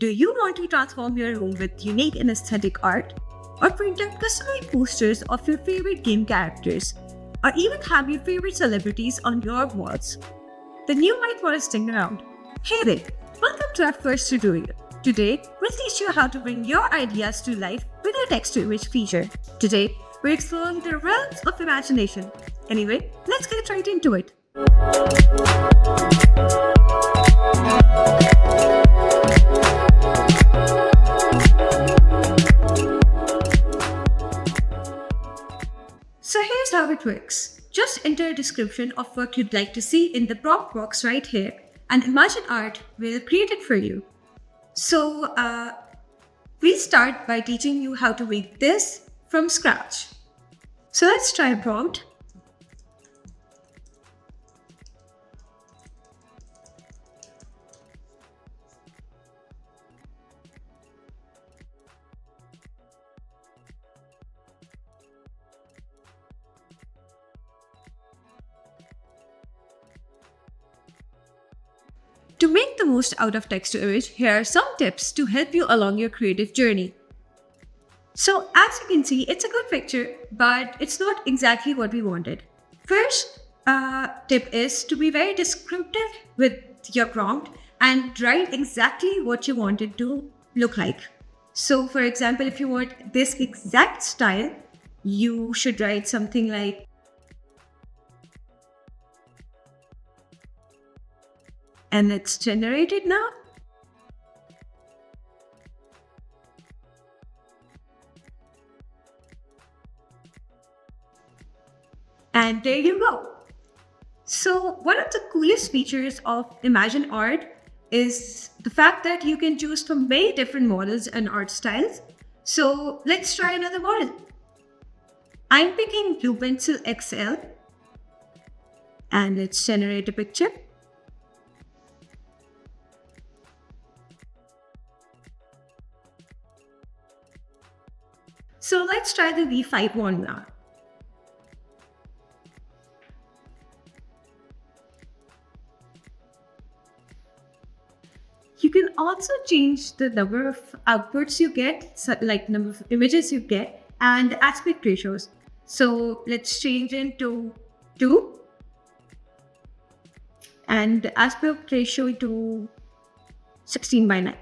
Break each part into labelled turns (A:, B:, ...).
A: Do you want to transform your home with unique and aesthetic art? Or print out customized posters of your favorite game characters? Or even have your favorite celebrities on your walls? Then you might want to stick around. Hey there, welcome to our first tutorial. Today, we'll teach you how to bring your ideas to life with our text-to-image feature. Today, we're exploring the realms of imagination. Anyway, let's get right into it. So here's how it works. Just enter a description of what you'd like to see in the prompt box right here, and ImagineArt will create it for you. So we'll start by teaching you how to make this from scratch. So let's try a prompt. To make the most out of text-to-image, here are some tips to help you along your creative journey. So as you can see, it's a good picture, but it's not exactly what we wanted. First tip is to be very descriptive with your prompt and write exactly what you want it to look like. So for example, if you want this exact style, you should write something like, and it's generated now. And there you go. So one of the coolest features of ImagineArt is the fact that you can choose from many different models and art styles. So let's try another model. I'm picking Blue Pencil XL and let's generate a picture. So let's try the V5 one now. You can also change the number of outputs you get, like number of images you get, and aspect ratios. So let's change it to 2 and aspect ratio to 16:9.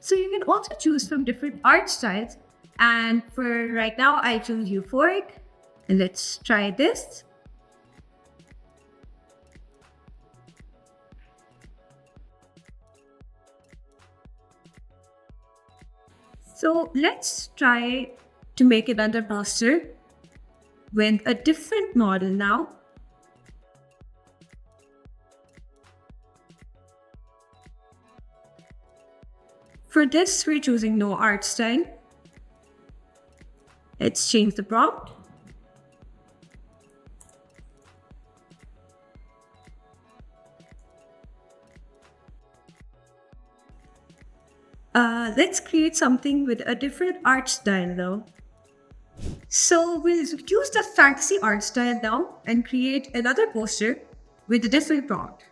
A: So you can also choose from different art styles, and for right now I choose euphoric, and let's try this. So let's try to make another poster with a different model now. For this, we're choosing no art style. Let's change the prompt. Let's create something with a different art style now. So we'll use the fantasy art style now and create another poster with a different prompt.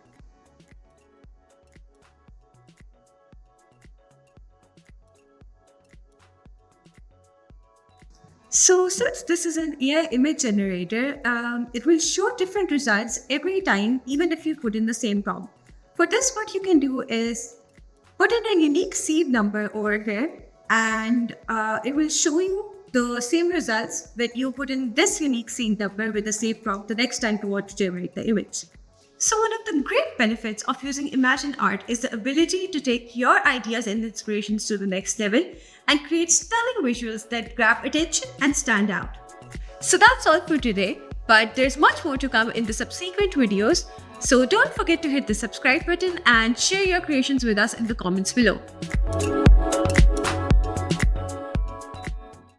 A: So since this is an AI image generator, it will show different results every time, even if you put in the same prompt. For this, what you can do is put in a unique seed number over here, and it will show you the same results that you put in this unique seed number with the same prompt the next time you want to generate the image. So one of the great benefits of using ImagineArt is the ability to take your ideas and inspirations to the next level and create stunning visuals that grab attention and stand out. So that's all for today, but there's much more to come in the subsequent videos. So don't forget to hit the subscribe button and share your creations with us in the comments below.